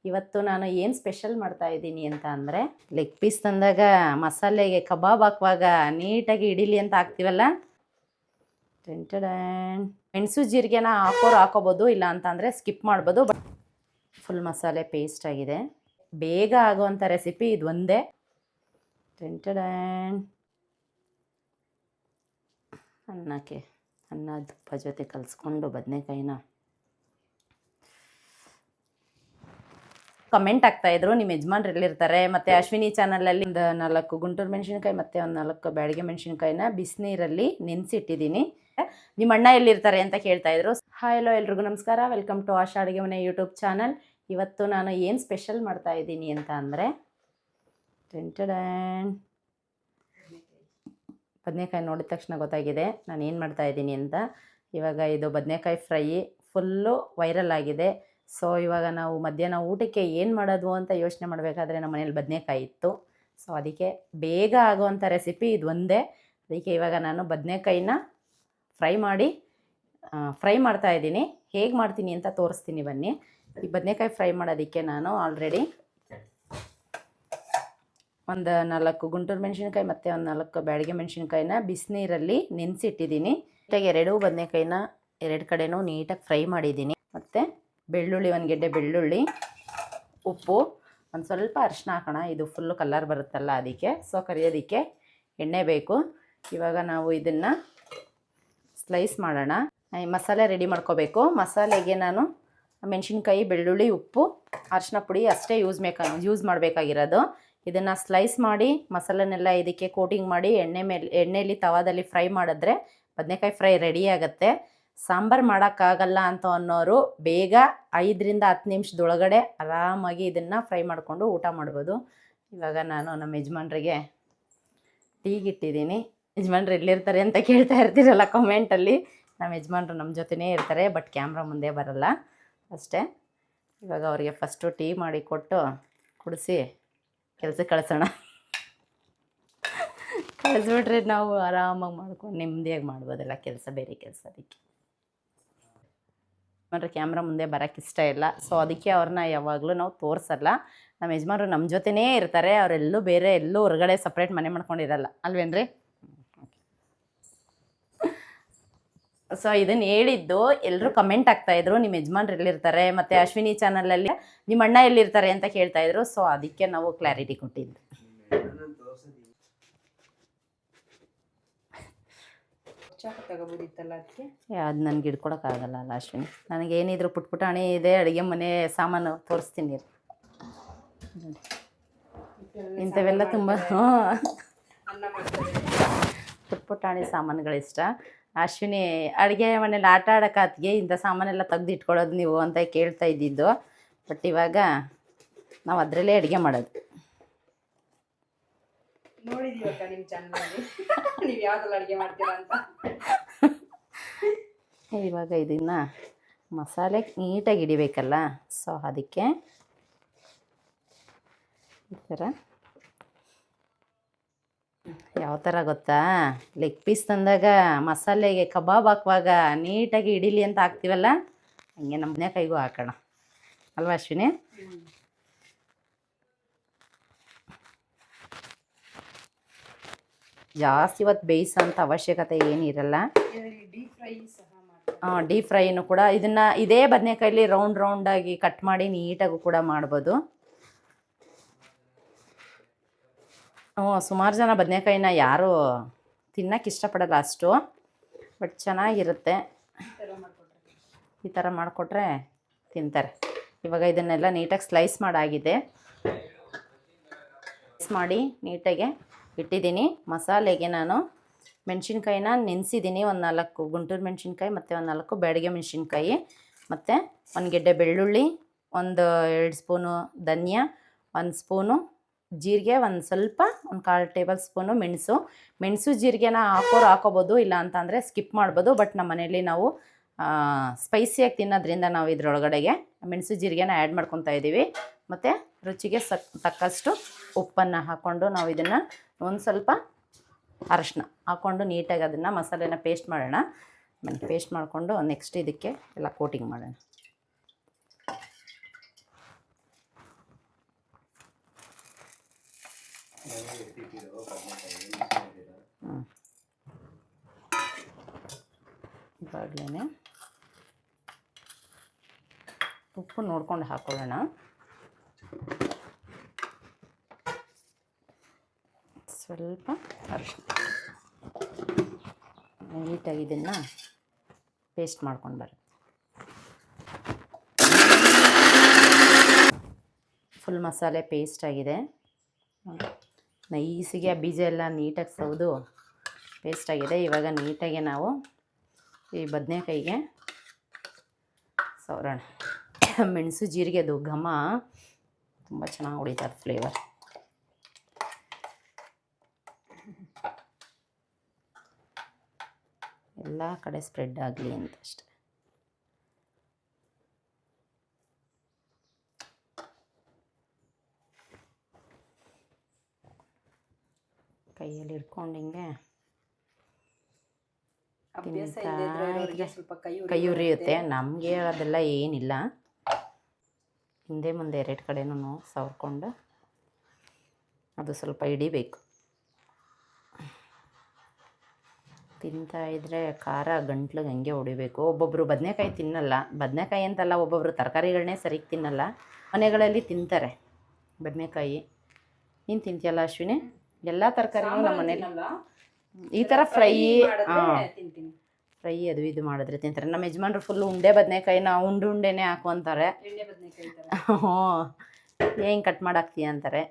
ಇವತ್ತು ನಾನು ಏನು ಸ್ಪೆಷಲ್ ಮಾಡ್ತಾ ಇದ್ದೀನಿ ಅಂತ ಅಂದರೆ, ಲೆಗ್ ಪೀಸ್ ತಂದಾಗ ಮಸಾಲೆಗೆ ಕಬಾಬ್ ಹಾಕುವಾಗ ನೀಟಾಗಿ ಇಡೀಲಿ ಅಂತ ಹಾಕ್ತೀವಲ್ಲ, ಮೆಣಸು ಜೀರಿಗೆನ ಹಾಕೋಬೋದು, ಇಲ್ಲ ಅಂತಂದರೆ ಸ್ಕಿಪ್ ಮಾಡ್ಬೋದು. ಬಟ್ ಫುಲ್ ಮಸಾಲೆ ಪೇಸ್ಟ್ ಆಗಿದೆ. ಬೇಗ ಆಗುವಂಥ ರೆಸಿಪಿ ಇದು ಒಂದೇ. ಅನ್ನ ತುಪ್ಪ ಜೊತೆ ಕಲಿಸ್ಕೊಂಡು ಬದನೆಕಾಯಿನ ಕಮೆಂಟ್ ಆಗ್ತಾಯಿದ್ರು, ನಿಮ್ಮ ಯಜಮಾನ್ರು ಎಲ್ಲಿರ್ತಾರೆ. ಮತ್ತು ಅಶ್ವಿನಿ ಚಾನಲಲ್ಲಿ ಒಂದು 4 ಗುಂಟೂರು ಮೆಣಸಿನ್ಕಾಯಿ ಮತ್ತು ಒಂದು 4 ಬ್ಯಾಡಗೆ ಮೆಣಸಿನ್ಕಾಯಿನ ಬಿಸಿನೀರಲ್ಲಿ ನೆನೆಸಿಟ್ಟಿದ್ದೀನಿ. ನಿಮ್ಮ ಅಣ್ಣ ಎಲ್ಲಿರ್ತಾರೆ ಅಂತ ಕೇಳ್ತಾಯಿದ್ರು. ಹಾಯ್ ಹಲೋ ಎಲ್ರಿಗೂ ನಮಸ್ಕಾರ, ವೆಲ್ಕಮ್ ಟು ಆಶಾ ಅಡುಗೆ ಮನೆ ಯೂಟ್ಯೂಬ್ ಚಾನಲ್. ಇವತ್ತು ನಾನು ಏನು ಸ್ಪೆಷಲ್ ಮಾಡ್ತಾ ಇದ್ದೀನಿ ಅಂತ ಅಂದರೆ, ಬದನೆಕಾಯಿ ನೋಡಿದ ತಕ್ಷಣ ಗೊತ್ತಾಗಿದೆ ನಾನು ಏನು ಮಾಡ್ತಾ ಇದ್ದೀನಿ ಅಂತ. ಇವಾಗ ಇದು ಬದನೆಕಾಯಿ ಫ್ರೈ ಫುಲ್ಲು ವೈರಲ್ ಆಗಿದೆ. ಸೊ ಇವಾಗ ನಾವು ಮಧ್ಯಾಹ್ನ ಊಟಕ್ಕೆ ಏನು ಮಾಡೋದು ಅಂತ ಯೋಚನೆ ಮಾಡಬೇಕಾದ್ರೆ ನಮ್ಮ ಮನೇಲಿ ಬದನೆಕಾಯಿ ಇತ್ತು. ಸೊ ಅದಕ್ಕೆ ಬೇಗ ಆಗುವಂಥ ರೆಸಿಪಿ ಇದು ಒಂದೇ. ಅದಕ್ಕೆ ಇವಾಗ ನಾನು ಬದನೆಕಾಯಿನ ಫ್ರೈ ಮಾಡ್ತಾ ಇದ್ದೀನಿ. ಹೇಗೆ ಮಾಡ್ತೀನಿ ಅಂತ ತೋರಿಸ್ತೀನಿ ಬನ್ನಿ. ಈ ಬದನೆಕಾಯಿ ಫ್ರೈ ಮಾಡೋದಕ್ಕೆ ನಾನು ಆಲ್ರೆಡಿ ಒಂದು 4 ಗುಂಟೂರು ಮೆಣಸಿನ್ಕಾಯಿ ಮತ್ತು ಒಂದು 4 ಬ್ಯಾಡಗೆ ಮೆಣಸಿನ್ಕಾಯಿನ ಬಿಸಿನೀರಲ್ಲಿ ನೆನೆಸಿಟ್ಟಿದ್ದೀನಿ. ನೀಟಾಗಿ 2 ಬದನೆಕಾಯಿನ 2 ಕಡೆನೂ ನೀಟಾಗಿ ಫ್ರೈ ಮಾಡಿದ್ದೀನಿ. ಮತ್ತು ಬೆಳ್ಳುಳ್ಳಿ, 1 ಗೆಡ್ಡೆ ಬೆಳ್ಳುಳ್ಳಿ, ಉಪ್ಪು, ಒಂದು ಸ್ವಲ್ಪ ಅರಿಶಿನ ಹಾಕೋಣ, ಇದು ಫುಲ್ಲು ಕಲರ್ ಬರುತ್ತಲ್ಲ ಅದಕ್ಕೆ. ಸೊ ಕರಿಯೋದಕ್ಕೆ ಎಣ್ಣೆ ಬೇಕು. ಇವಾಗ ನಾವು ಇದನ್ನು ಸ್ಲೈಸ್ ಮಾಡೋಣ. ಮಸಾಲೆ ರೆಡಿ ಮಾಡ್ಕೋಬೇಕು. ಮಸಾಲೆಗೆ ನಾನು ಮೆಣಸಿನ್ಕಾಯಿ, ಬೆಳ್ಳುಳ್ಳಿ, ಉಪ್ಪು, ಅರಿಶಿನ ಪುಡಿ ಅಷ್ಟೇ ಯೂಸ್ ಮಾಡಬೇಕಾಗಿರೋದು. ಇದನ್ನು ಸ್ಲೈಸ್ ಮಾಡಿ ಮಸಾಲೆನೆಲ್ಲ ಇದಕ್ಕೆ ಕೋಟಿಂಗ್ ಮಾಡಿ ಎಣ್ಣೆಯಲ್ಲಿ ತವಾದಲ್ಲಿ ಫ್ರೈ ಮಾಡಿದ್ರೆ ಬದನೆಕಾಯಿ ಫ್ರೈ ರೆಡಿ ಆಗುತ್ತೆ. ಸಾಂಬಾರು ಮಾಡೋಕ್ಕಾಗಲ್ಲ ಅಂತ ಅನ್ನೋರು ಬೇಗ 5ರಿಂದ 10 ನಿಮಿಷದೊಳಗಡೆ ಆರಾಮಾಗಿ ಇದನ್ನು ಫ್ರೈ ಮಾಡಿಕೊಂಡು ಊಟ ಮಾಡ್ಬೋದು. ಇವಾಗ ನಾನು ನಮ್ಮ ಯಜಮಾನ್ರಿಗೆ ಟೀಗಿಟ್ಟಿದ್ದೀನಿ. ಯಜಮಾನ್ರು ಎಲ್ಲಿರ್ತಾರೆ ಅಂತ ಕೇಳ್ತಾ ಇರ್ತೀರಲ್ಲ ಕಮೆಂಟಲ್ಲಿ. ನಮ್ಮ ಯಜಮಾನ್ರು ನಮ್ಮ ಜೊತೆನೇ ಇರ್ತಾರೆ, ಬಟ್ ಕ್ಯಾಮ್ರಾ ಮುಂದೆ ಬರಲ್ಲ ಅಷ್ಟೇ. ಇವಾಗ ಅವರಿಗೆ ಫಸ್ಟು ಟೀ ಮಾಡಿ ಕೊಟ್ಟು ಕುಡಿಸಿ ಕೆಲಸಕ್ಕೆ ಕಳಿಸೋಣ. ಕಳಿಸ್ಬಿಟ್ರೆ ನಾವು ಆರಾಮಾಗಿ ಮಾಡ್ಕೊಂಡು ನೆಮ್ಮದಿಯಾಗಿ ಮಾಡ್ಬೋದಲ್ಲ ಕೆಲಸ, ಬೇರೆ ಕೆಲಸ. ಅದಕ್ಕೆ ಯಜಮಾನ್ರು ಕ್ಯಾಮ್ರಾ ಮುಂದೆ ಬರೋಕ್ಕೆ ಇಷ್ಟ ಇಲ್ಲ. ಸೊ ಅದಕ್ಕೆ ಅವ್ರನ್ನ ಯಾವಾಗಲೂ ನಾವು ತೋರಿಸಲ್ಲ. ನಮ್ಮ ಯಜಮಾನ್ರು ನಮ್ಮ ಜೊತೆನೇ ಇರ್ತಾರೆ. ಅವರೆಲ್ಲೂ ಬೇರೆ ಎಲ್ಲೂ ಹೊರಗಡೆ ಸಪ್ರೇಟ್ ಮನೆ ಮಾಡ್ಕೊಂಡಿರಲ್ಲ, ಅಲ್ವೇನ್ರಿ? ಸೊ ಇದನ್ನು ಹೇಳಿದ್ದು ಎಲ್ಲರೂ ಕಮೆಂಟ್ ಆಗ್ತಾಯಿದ್ರು, ನಿಮ್ಮ ಯಜಮಾನ್ರು ಎಲ್ಲಿರ್ತಾರೆ, ಮತ್ತು ಅಶ್ವಿನಿ ಚಾನಲಲ್ಲಿ ನಿಮ್ಮ ಅಣ್ಣ ಎಲ್ಲಿರ್ತಾರೆ ಅಂತ ಕೇಳ್ತಾಯಿದ್ರು. ಸೊ ಅದಕ್ಕೆ ನಾವು ಕ್ಲಾರಿಟಿ ಕೊಟ್ಟಿದ್ದು. ಅದು ನನಗೆ ಹಿಡ್ಕೊಳಕ್ಕಾಗಲ್ಲ ಅಲ್ಲ ಅಶ್ವಿನಿ. ನನಗೇನಿದ್ರು ಪುಟ್ಪುಟಾಣಿ ಇದೆ, ಅಡುಗೆ ಮನೆ ಸಾಮಾನು ತೋರಿಸ್ತೀನಿ. ಇಂಥವೆಲ್ಲ ತುಂಬ ಪುಟ್ಪುಟಾಣಿ ಸಾಮಾನುಗಳಿಷ್ಟ. ಅಶ್ವಿನಿ ಅಡುಗೆ ಮನೇಲಿ ಆಟ ಆಡೋಕ್ಕಾತಿಗೆ ಇಂಥ ಸಾಮಾನೆಲ್ಲ ತೆಗ್ದು ಇಟ್ಕೊಳ್ಳೋದು ನೀವು ಅಂತ ಕೇಳ್ತಾ ಇದ್ದಿದ್ದು. ಬಟ್ ಇವಾಗ ನಾವು ಅದರಲ್ಲೇ ಅಡುಗೆ ಮಾಡೋದು. ನೋಡಿದೀವಕ್ಕ ನಿಮ್ಮ ಚಾನಲಲ್ಲಿ ನೀವು ಯಾವ್ದ್ರಲ್ಲಿ ಅಡುಗೆ ಮಾಡ್ತೀರಾ ಅಂತ. ಇವಾಗ ಇದನ್ನು ಮಸಾಲೆ ನೀಟಾಗಿ ಹಿಡಿಬೇಕಲ್ಲ. ಸೊ ಅದಕ್ಕೆ ಈ ಥರ ಯಾವ ಥರ ಗೊತ್ತಾ, ಲೆಗ್ ಪೀಸ್ ತಂದಾಗ ಮಸಾಲೆಗೆ ಕಬಾಬ್ ಹಾಕುವಾಗ ನೀಟಾಗಿ ಇಡೀಲಿ ಅಂತ ಹಾಕ್ತೀವಲ್ಲ, ಹಂಗೆ ನಮ್ಮ ಬದನೆಕಾಯಿಗೂ ಹಾಕೋಣ ಅಲ್ವಾ ಅಶ್ವಿನಿ? ಜಾಸ್ತಿ ಇವತ್ತು ಬೇಯಿಸೋಂಥ ಅವಶ್ಯಕತೆ ಏನಿರಲ್ಲ. ಡೀಪ್ ಫ್ರೈನು ಕೂಡ ಇದೇ ಬದನೆಕಾಯಲ್ಲಿ ರೌಂಡಾಗಿ ಕಟ್ ಮಾಡಿ ನೀಟಾಗೂ ಕೂಡ ಮಾಡ್ಬೋದು. ಸುಮಾರು ಜನ ಬದನೆಕಾಯಿನ ಯಾರೂ ತಿನ್ನೋಕ್ಕೆ ಇಷ್ಟಪಡಲ್ಲ ಅಷ್ಟು, ಬಟ್ ಚೆನ್ನಾಗಿರುತ್ತೆ. ಈ ಥರ ಮಾಡಿಕೊಟ್ರೆ ತಿಂತಾರೆ. ಇವಾಗ ಇದನ್ನೆಲ್ಲ ನೀಟಾಗಿ ಸ್ಲೈಸ್ ಮಾಡಾಗಿದೆ. ಮಾಡಿ ನೀಟಾಗೆ ಇಟ್ಟಿದ್ದೀನಿ. ಮಸಾಲೆಗೆ ನಾನು ಮೆಣಸಿನ್ಕಾಯಿನ ನೆನೆಸಿದ್ದೀನಿ. ಒಂದು 4 ಗುಂಟೂರು ಮೆಣಸಿನ್ಕಾಯಿ ಮತ್ತು ಒಂದು 4 ಬ್ಯಾಡಗೆ ಮೆಣಸಿನ್ಕಾಯಿ, ಮತ್ತು 1 ಗೆಡ್ಡೆ ಬೆಳ್ಳುಳ್ಳಿ, ಒಂದು 2 ಸ್ಪೂನು ಧನಿಯಾ, 1 ಸ್ಪೂನು ಜೀರಿಗೆ, ಒಂದು 1/4 ಟೇಬಲ್ ಸ್ಪೂನು ಮೆಣಸು ಜೀರಿಗೆನ ಹಾಕೋಬೋದು, ಇಲ್ಲ ಅಂತಂದರೆ ಸ್ಕಿಪ್ ಮಾಡ್ಬೋದು. ಬಟ್ ನಮ್ಮ ಮನೇಲಿ ನಾವು ಸ್ಪೈಸಿಯಾಗಿ ತಿನ್ನೋದ್ರಿಂದ ನಾವು ಇದರೊಳಗಡೆಗೆ ಮೆಣಸು ಜೀರಿಗೆನ ಆ್ಯಡ್ ಮಾಡ್ಕೊತಾ ಇದ್ದೀವಿ. ಮತ್ತು ರುಚಿಗೆ ತಕ್ಕಷ್ಟು ಉಪ್ಪನ್ನು ಹಾಕ್ಕೊಂಡು ನಾವು ಇದನ್ನು ಒಂದು ಸ್ವಲ್ಪ ಅರಶಿನ ಹಾಕ್ಕೊಂಡು ನೀಟಾಗಿ ಅದನ್ನು ಮಸಾಲೆನ ಪೇಸ್ಟ್ ಮಾಡೋಣ. ಪೇಸ್ಟ್ ಮಾಡಿಕೊಂಡು ನೆಕ್ಸ್ಟ್ ಇದಕ್ಕೆ ಎಲ್ಲ ಕೋಟಿಂಗ್ ಮಾಡೋಣ. ಇವಾಗಲೇ ಉಪ್ಪು ನೋಡ್ಕೊಂಡು ಹಾಕೊಳ್ಳೋಣ. ಸ್ವಲ್ಪ ಅರಿಶಿನ. ನೀಟಾಗಿ ಇದನ್ನು ಪೇಸ್ಟ್ ಮಾಡ್ಕೊಂಡು ಬರುತ್ತೆ. ಫುಲ್ ಮಸಾಲೆ ಪೇಸ್ಟ್ ಆಗಿದೆ. ನೈಸಿಗೆ ಆ ಬೀಜ ಎಲ್ಲ ನೀಟಾಗಿ ಸೌದು ಪೇಸ್ಟ್ ಆಗಿದೆ. ಇವಾಗ ನೀಟಾಗಿ ನಾವು ಈ ಬದನೆಕಾಯಿಗೆ ಸವರೋಣ. ಮೆಣಸು ಜೀರಿಗೆ ಅದು ಘಮ ತುಂಬ ಚೆನ್ನಾಗಿ ಹೊಡಿತಾರೆ, ಫ್ಲೇವರ್. ಎಲ್ಲ ಕಡೆ ಸ್ಪ್ರೆಡ್ ಆಗಲಿ ಅಂತ ಅಷ್ಟೆ. ಕೈಯಲ್ಲಿ ಹಿಡ್ಕೊಂಡು ಹಿಂಗೆ ಸ್ವಲ್ಪ ಕೈ ಉರಿಯುತ್ತೆ. ನಮಗೆ ಅದೆಲ್ಲ ಏನಿಲ್ಲ. ಹಿಂದೆ ಮುಂದೆ ಎರಡು ಕಡೆನೂ ಸವರ್ಕೊಂಡು ಅದು ಸ್ವಲ್ಪ ಹಿಡಿಬೇಕು. ತಿಂತಾ ಇದ್ದರೆ ಖಾರ ಗಂಟ್ಲಿಗೆ ಹಂಗೆ ಹೊಡಿಬೇಕು. ಒಬ್ಬೊಬ್ಬರು ಬದನೆಕಾಯಿ ತಿನ್ನಲ್ಲ. ಬದನೆಕಾಯಿ ಅಂತಲ್ಲ, ಒಬ್ಬೊಬ್ಬರು ತರಕಾರಿಗಳನ್ನೇ ಸರಿಗೆ ತಿನ್ನಲ್ಲ. ಮನೆಗಳಲ್ಲಿ ತಿಂತಾರೆ ಬದನೆಕಾಯಿ. ನೀನು ತಿಂತೀಯಲ್ಲ ಅಶ್ವಿನಿ? ಎಲ್ಲ ತರಕಾರಿನೂ ನಮ್ಮ ಮನೇಲಿ ಈ ಥರ ಫ್ರೈ ಅದು ಇದು ಮಾಡಿದ್ರೆ ತಿಂತಾರೆ. ನಮ್ಮ ಯಜಮಾನ್ರು ಫುಲ್ಲು ಉಂಡೆ ಬದನೆಕಾಯಿನ ಉಂಡೆನೇ ಹಾಕುವಂತಾರೆ. ಹ್ಞೂ, ಹೆಂಗೆ ಕಟ್ ಮಾಡಾಕ್ತೀಯ ಅಂತಾರೆ.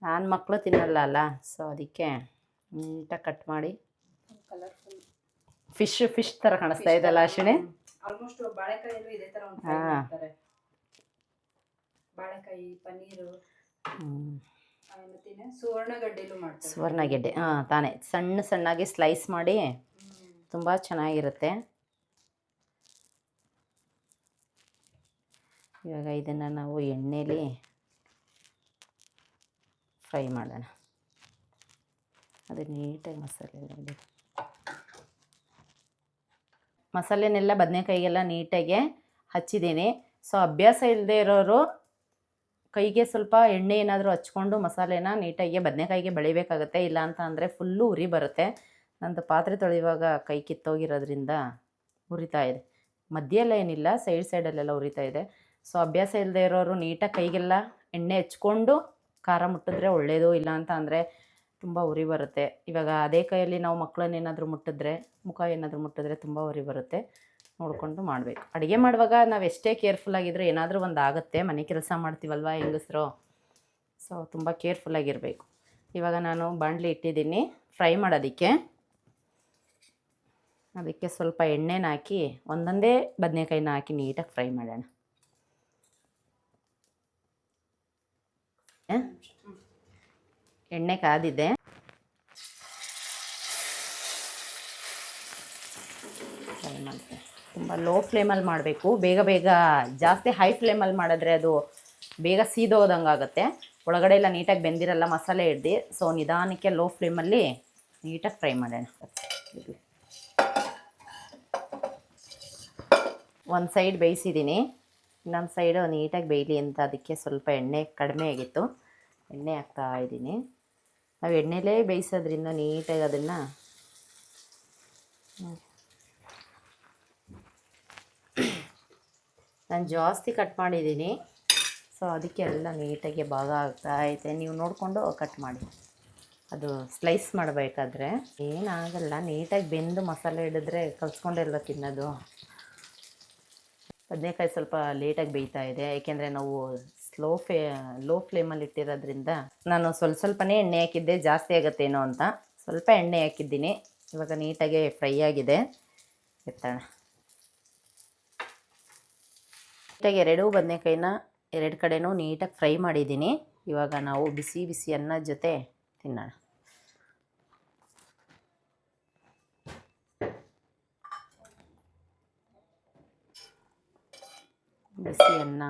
ನಾನು ಮಕ್ಕಳು ತಿನ್ನಲ್ಲ ಅಲ್ಲ, ಸೊ ಅದಕ್ಕೆ ನೀಟಾಗಿ ಕಟ್ ಮಾಡಿ. ಫಿಶ್ ಥರ ಕಾಣಿಸ್ತಾ ಇದೆಯಲ್ಲ ಅಶ್ವಿನಿ? ಆಲ್ಮೋಸ್ಟ್ ಬಾಳೆಕಾಯಿಯಲ್ಲೂ ಇದೇ ಥರ ಒಂದು ಫ್ರೈ ಮಾಡ್ತಾರೆ. ಬಾಳೆಕಾಯಿ, ಪನ್ನೀರು, ಮತ್ತೆ ಸುವರ್ಣಗಡ್ಡೆಲೂ ಮಾಡ್ತಾರೆ. ಸುವರ್ಣಗೆಡ್ಡೆ ತಾನೇ ಸಣ್ಣ ಸಣ್ಣಾಗಿ ಸ್ಲೈಸ್ ಮಾಡಿ ತುಂಬ ಚೆನ್ನಾಗಿರುತ್ತೆ. ಇವಾಗ ಇದನ್ನು ನಾವು ಎಣ್ಣೆಲಿ ಫ್ರೈ ಮಾಡೋಣ. ಅದು ನೀಟಾಗಿ ಮಸಾಲೆನೆಲ್ಲ ಬದನೆಕಾಯಿಗೆಲ್ಲ ನೀಟಾಗಿ ಹಚ್ಚಿದ್ದೀನಿ. ಸೊ ಅಭ್ಯಾಸ ಇಲ್ಲದೆ ಇರೋರು ಕೈಗೆ ಸ್ವಲ್ಪ ಎಣ್ಣೆ ಏನಾದರೂ ಹಚ್ಕೊಂಡು ಮಸಾಲೆನ ನೀಟಾಗಿ ಬದನೆಕಾಯಿಗೆ ಬೆಳಿಬೇಕಾಗತ್ತೆ. ಇಲ್ಲ ಅಂತ ಅಂದರೆ ಫುಲ್ಲು ಉರಿ ಬರುತ್ತೆ. ನಂದು ಪಾತ್ರೆ ತೊಳೆಯುವಾಗ ಕೈ ಕಿತ್ತೋಗಿರೋದ್ರಿಂದ ಉರಿತಾ ಇದೆ. ಮಧ್ಯೆಲ್ಲ ಏನಿಲ್ಲ, ಸೈಡಲ್ಲೆಲ್ಲ ಉರಿತಾ ಇದೆ. ಸೊ ಅಭ್ಯಾಸ ಇಲ್ಲದೆ ಇರೋರು ನೀಟಾಗಿ ಕೈಗೆಲ್ಲ ಎಣ್ಣೆ ಹಚ್ಕೊಂಡು ಖಾರ ಮುಟ್ಟಿದ್ರೆ ಒಳ್ಳೆಯದು. ಇಲ್ಲ ಅಂತ ಅಂದರೆ ತುಂಬ ಉರಿ ಬರುತ್ತೆ. ಇವಾಗ ಅದೇ ಕೈಯಲ್ಲಿ ನಾವು ಮಕ್ಕಳನ್ನೇನಾದರೂ ಮುಟ್ಟಿದ್ರೆ, ಮುಖ ಏನಾದರೂ ಮುಟ್ಟಿದ್ರೆ ತುಂಬ ಉರಿ ಬರುತ್ತೆ. ನೋಡಿಕೊಂಡು ಮಾಡಬೇಕು. ಅಡುಗೆ ಮಾಡುವಾಗ ನಾವು ಎಷ್ಟೇ ಕೇರ್ಫುಲ್ಲಾಗಿದ್ದರೂ ಏನಾದರೂ ಒಂದು ಆಗುತ್ತೆ. ಮನೆ ಕೆಲಸ ಮಾಡ್ತೀವಲ್ವ ಹೆಂಗಸರು, ಸೊ ತುಂಬ ಕೇರ್ಫುಲ್ಲಾಗಿರಬೇಕು. ಇವಾಗ ನಾನು ಬಾಣಲಿ ಇಟ್ಟಿದ್ದೀನಿ ಫ್ರೈ ಮಾಡೋದಕ್ಕೆ. ಅದಕ್ಕೆ ಸ್ವಲ್ಪ ಎಣ್ಣೆನ ಹಾಕಿ ಒಂದೊಂದೇ ಬದನೆಕಾಯಿನ ಹಾಕಿ ನೀಟಾಗಿ ಫ್ರೈ ಮಾಡೋಣ. ಎಣ್ಣೆ ಕಾದಿದೆ. ಫ್ರೈ ಮಾಡ್ತೀನಿ. ತುಂಬ ಲೋ ಫ್ಲೇಮಲ್ಲಿ ಮಾಡಬೇಕು. ಬೇಗ ಜಾಸ್ತಿ ಹೈ ಫ್ಲೇಮಲ್ಲಿ ಮಾಡಿದ್ರೆ ಅದು ಬೇಗ ಸೀದೋದಂಗೆ ಆಗುತ್ತೆ. ಒಳಗಡೆ ಎಲ್ಲ ನೀಟಾಗಿ ಬೆಂದಿರಲ್ಲ, ಮಸಾಲೆ ಹಿಡ್ದು. ಸೊ ನಿಧಾನಕ್ಕೆ ಲೋ ಫ್ಲೇಮಲ್ಲಿ ನೀಟಾಗಿ ಫ್ರೈ ಮಾಡೋಣ. ಒಂದು ಸೈಡ್ ಬೇಯಿಸಿದ್ದೀನಿ, ಇನ್ನೊಂದು ಸೈಡು ನೀಟಾಗಿ ಬೇಯಲಿ ಅಂತ ಅದಕ್ಕೆ ಸ್ವಲ್ಪ ಎಣ್ಣೆ ಕಡಿಮೆ ಆಗಿತ್ತು, ಎಣ್ಣೆ ಹಾಕ್ತಾ ಇದ್ದೀನಿ. ನಾವು ಎಣ್ಣೆಲೇ ಬೇಯಿಸೋದ್ರಿಂದ ನೀಟಾಗಿ ಅದನ್ನು ನಾನು ಜಾಸ್ತಿ ಕಟ್ ಮಾಡಿದ್ದೀನಿ. ಸೊ ಅದಕ್ಕೆ ಎಲ್ಲ ನೀಟಾಗಿ ಭಾಗ ಆಗ್ತಾಯಿದೆ. ನೀವು ನೋಡಿಕೊಂಡು ಕಟ್ ಮಾಡಿ. ಅದು ಸ್ಲೈಸ್ ಮಾಡಬೇಕಾದ್ರೆ ಏನಾಗಲ್ಲ, ನೀಟಾಗಿ ಬೆಂದು ಮಸಾಲೆ ಹಿಡಿದ್ರೆ ಕಲ್ಸ್ಕೊಂಡೆಲ್ಲ ತಿನ್ನೋದು. ಬದನೆಕಾಯಿ ಸ್ವಲ್ಪ ಲೇಟಾಗಿ ಬೇಯ್ತಾ ಇದೆ, ಏಕೆಂದರೆ ನಾವು ಲೋ ಫ್ಲೇಮಲ್ಲಿ ಇಟ್ಟಿರೋದ್ರಿಂದ. ನಾನು ಸ್ವಲ್ಪನೇ ಎಣ್ಣೆ ಹಾಕಿದ್ದೆ, ಜಾಸ್ತಿ ಆಗುತ್ತೇನೋ ಅಂತ ಸ್ವಲ್ಪ ಎಣ್ಣೆ ಹಾಕಿದ್ದೀನಿ. ಇವಾಗ ನೀಟಾಗಿ ಫ್ರೈ ಆಗಿದೆ. ಎತ್ತೋಣ. ನೀಟಾಗಿ ಎರಡೂ ಬದನೆಕಾಯಿನ ಎರಡು ಕಡೆನೂ ನೀಟಾಗಿ ಫ್ರೈ ಮಾಡಿದ್ದೀನಿ. ಇವಾಗ ನಾವು ಬಿಸಿ ಬಿಸಿ ಅನ್ನದ ಜೊತೆ ತಿನ್ನೋಣ. ಬಿಸಿ ಅನ್ನ,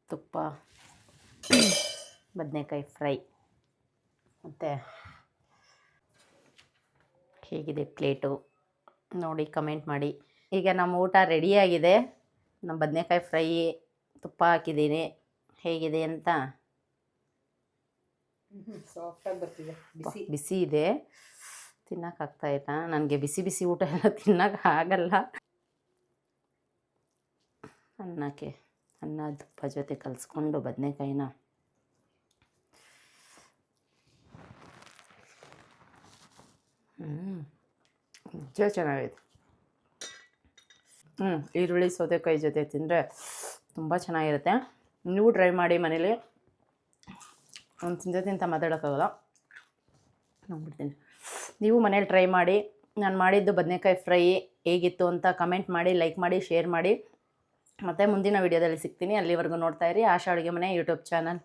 ತುಪ್ಪ, ಬದನೆಕಾಯಿ ಫ್ರೈ. ಮತ್ತು ಹೇಗಿದೆ ಪ್ಲೇಟು ನೋಡಿ ಕಮೆಂಟ್ ಮಾಡಿ. ಈಗ ನಮ್ಮ ಊಟ ರೆಡಿಯಾಗಿದೆ. ನಮ್ಮ ಬದನೆಕಾಯಿ ಫ್ರೈ ತುಪ್ಪ ಹಾಕಿದ್ದೀನಿ, ಹೇಗಿದೆ ಅಂತ ಸಾಫ್ಟಾಗಿ ಬರ್ತಿದೆ ಬಿಸಿ. ಬಿಸಿ ಇದೆ, ತಿನ್ನೋಕ್ಕಾಗ್ತಾಯಿಲ್ಲ ನನಗೆ. ಬಿಸಿ ಬಿಸಿ ಊಟ ಎಲ್ಲ ತಿನ್ನೋಕೆ ಆಗಲ್ಲ. ಅನ್ನ ತುಪ್ಪ ಜೊತೆ ಕಲಿಸ್ಕೊಂಡು ಬದನೆಕಾಯಿನ ನಿಜ ಚೆನ್ನಾಗಿದೆ. ಈರುಳ್ಳಿ ಸೌತೆಕಾಯಿ ಜೊತೆ ತಿಂದರೆ ತುಂಬ ಚೆನ್ನಾಗಿರುತ್ತೆ. ನೀವು ಟ್ರೈ ಮಾಡಿ ಮನೇಲಿ. ಒಂದು ತಿಂತ ಮಾತಾಡೋಕ್ಕಾಗಲ್ಲ, ನೋಡ್ಬಿಡ್ತೀನಿ. ನೀವು ಮನೇಲಿ ಟ್ರೈ ಮಾಡಿ. ನಾನು ಮಾಡಿದ್ದು ಬದನೆಕಾಯಿ ಫ್ರೈ ಹೇಗಿತ್ತು ಅಂತ ಕಮೆಂಟ್ ಮಾಡಿ, ಲೈಕ್ ಮಾಡಿ, ಶೇರ್ ಮಾಡಿ. ಮತ್ತು ಮುಂದಿನ ವೀಡಿಯೋದಲ್ಲಿ ಸಿಗ್ತೀನಿ. ಅಲ್ಲಿವರೆಗೂ ನೋಡ್ತಾ ಇರಿ ಆಶಾ ಅಡುಗೆ ಮನೆ ಯೂಟ್ಯೂಬ್ ಚಾನಲ್.